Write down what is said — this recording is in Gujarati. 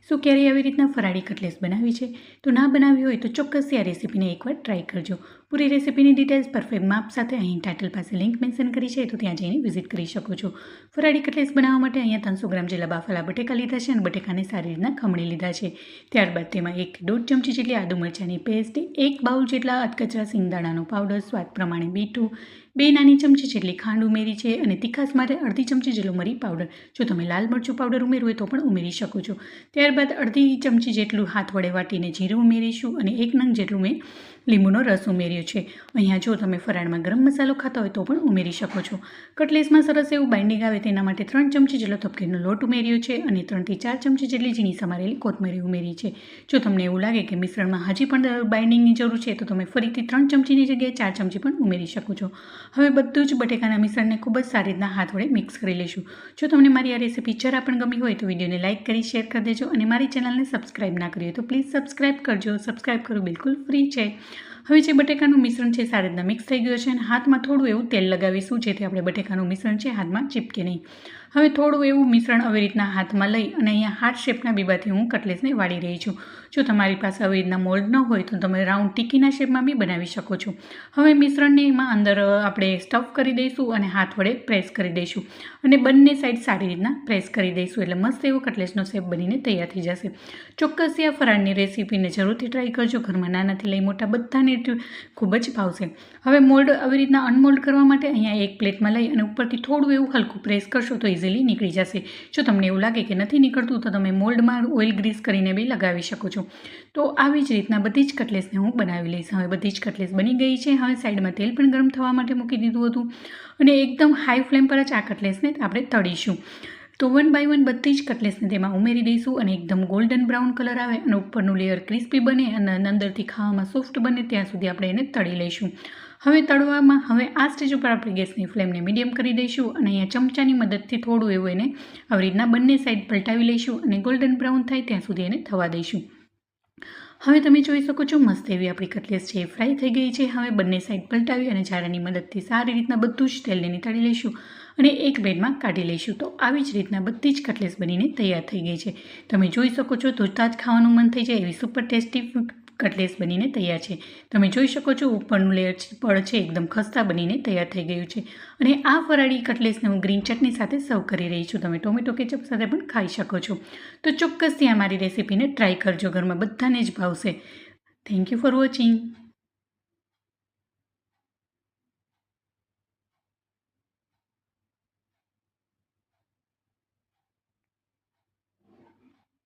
શું ક્યારેય આવી રીતના ફરાળી કટલેસ બનાવી છે? તો ના બનાવી હોય તો ચોક્કસથી આ રેસીપીને એકવાર ટ્રાય કરજો. પૂરી રેસીપીની ડિટેલ્સ પરફેક્ટ માપ સાથે અહીં ટાઇટલ પાસે લિંક મેન્શન કરી છે, તો ત્યાં જઈને વિઝિટ કરી શકો છો. ફરાળી કટલેસ બનાવવા માટે અહીંયા 300 ગ્રામ જેટલા બાફેલા બટેકા લીધા છે અને બટેકાને સારી રીતના ખમણી લીધા છે. ત્યારબાદ તેમાં 1 થી 1.5 ચમચી જેટલી આદુ મરચાંની પેસ્ટ, 1 બાઉલ જેટલા અધકચરા સિંગદાણાનો પાવડર, સ્વાદ પ્રમાણે મીઠું, 2 નાની ચમચી જેટલી ખાંડ ઉમેરી છે અને તીખાસ માટે અડધી ચમચી જેટલો મરી પાવડર. જો તમે લાલ મરચું પાવડર ઉમેરવું હોય તો પણ ઉમેરી શકો છો. ત્યારબાદ અડધી ચમચી જેટલું હાથ વડે વાટીને જીરું ઉમેરીશું અને 1 નંગ જેટલું મેં લીંબુનો રસ ઉમેર્યો છે. અહીંયા જો તમે ફરાળમાં ગરમ મસાલો ખાતા હોય તો પણ ઉમેરી શકો છો. કટલેસમાં સરસ એવું બાઇન્ડિંગ આવે તેના માટે 3 ચમચી જેટલો તપકીરનો લોટ ઉમેર્યો છે અને 3 થી 4 ચમચી જેટલી ઝીણી સમારેલી કોથમરી ઉમેરી છે. જો તમને એવું લાગે કે મિશ્રણમાં હજી પણ બાઇન્ડિંગની જરૂર છે તો તમે ફરીથી 3 ચમચીની જગ્યાએ 4 ચમચી પણ ઉમેરી શકો છો. હવે બધું જ બટેકાના મિશ્રણને ખૂબ જ સારી રીતના હાથ વડે મિક્સ કરી લઈશું. જો તમને મારી આ રેસીપી જરા પણ ગમી હોય તો વિડીયોને લાઇક કરી શેર કરી દેજો અને મારી ચેનલને સબસ્ક્રાઇબ ના કરી હોય તો પ્લીઝ સબસ્ક્રાઇબ કરજો. સબસ્ક્રાઇબ કરવું બિલકુલ ફ્રી છે. હવે જે બટેકાનું મિશ્રણ છે સારી રીતના મિક્સ થઈ ગયું છે અને હાથમાં થોડું એવું તેલ લગાવીશું જેથી આપણે બટેકાનું મિશ્રણ છે હાથમાં ચીપકે નહીં. હવે થોડું એવું મિશ્રણ આવી રીતના હાથમાં લઈ અને અહીંયા હાર્ટ શેપના બીબાથી હું કટલેસને વાળી રહી છું. જો તમારી પાસે આવી રીતના મોલ્ડ ન હોય તો તમે રાઉન્ડ ટીકીના શેપમાં બી બનાવી શકો છો. હવે મિશ્રણને એમાં અંદર આપણે સ્ટફ કરી દઈશું અને હાથ વડે પ્રેસ કરી દઈશું અને બંને સાઈડ સારી રીતના પ્રેસ કરી દઈશું એટલે મસ્ત એવો કટલેસનો શેપ બનીને તૈયાર થઈ જશે. ચોક્કસથી આ ફરાળની રેસીપીને જરૂરથી ટ્રાય કરજો. ઘરમાં નાનાથી લઈ મોટા બધાને ખૂબ જ ભાવશે. હવે મોલ્ડ આવી રીતના અનમોલ્ડ કરવા માટે અહીંયા એક પ્લેટમાં લઈ અને ઉપરથી થોડું એવું હલકું પ્રેસ કરશો તો ઇઝીલી નીકળી જશે. જો તમને એવું લાગે કે નથી નીકળતું તો તમે મોલ્ડમાં ઓઇલ ગ્રીસ કરીને બી લગાવી શકો છો. તો આવી જ રીતના બધી જ કટલેસને હું બનાવી લઈશ. હવે બધી જ કટલેસ બની ગઈ છે. હવે સાઈડમાં તેલ પણ ગરમ થવા માટે મૂકી દીધું હતું અને એકદમ હાઈ ફ્લેમ પર જ આ કટલેસને આપણે તળીશું. તો 1 બાય 1 બધી જ કટલેસને તેમાં ઉમેરી દઈશું અને એકદમ ગોલ્ડન બ્રાઉન કલર આવે અને ઉપરનું લેયર ક્રિસ્પી બને અને અંદરથી ખાવામાં સોફ્ટ બને ત્યાં સુધી આપણે એને તળી લઈશું. હવે તળવામાં હવે આ સ્ટેજ ઉપર આપણે ગેસની ફ્લેમને મીડિયમ કરી દઈશું અને અહીંયા ચમચાની મદદથી થોડું એવું એને આવી રીતના બંને સાઈડ પલટાવી લઈશું અને ગોલ્ડન બ્રાઉન થાય ત્યાં સુધી એને થવા દઈશું. હવે તમે જોઈ શકો છો મસ્ત એવી આપણી કટલેસ છે એ ફ્રાય થઈ ગઈ છે. હવે બંને સાઈડ પલટાવી અને જાળાની મદદથી સારી રીતના બધું જ તેલને નીતાળી લઈશું અને એક પ્લેટમાં કાઢી લઈશું. તો આવી જ રીતના બધી જ કટલેસ બનીને તૈયાર થઈ ગઈ છે. તમે જોઈ શકો છો જોતા જ ખાવાનું મન થઈ જાય એવી સુપર ટેસ્ટી કટલેસ બનીને તૈયાર છે. તમે જોઈ શકો છો ઉપરનું લેયર પડ છે એકદમ ખસ્તા બનીને તૈયાર થઈ ગયું છે અને આ ફરાળી કટલેસને હું ગ્રીન ચટણી સાથે સર્વ કરી રહી છું. તમે ટોમેટો કેચઅપ સાથે પણ ખાઈ શકો છો. તો ચોક્કસથી આ મારી રેસીપીને ટ્રાય કરજો. ઘરમાં બધાને જ ભાવશે. Thank you for watching.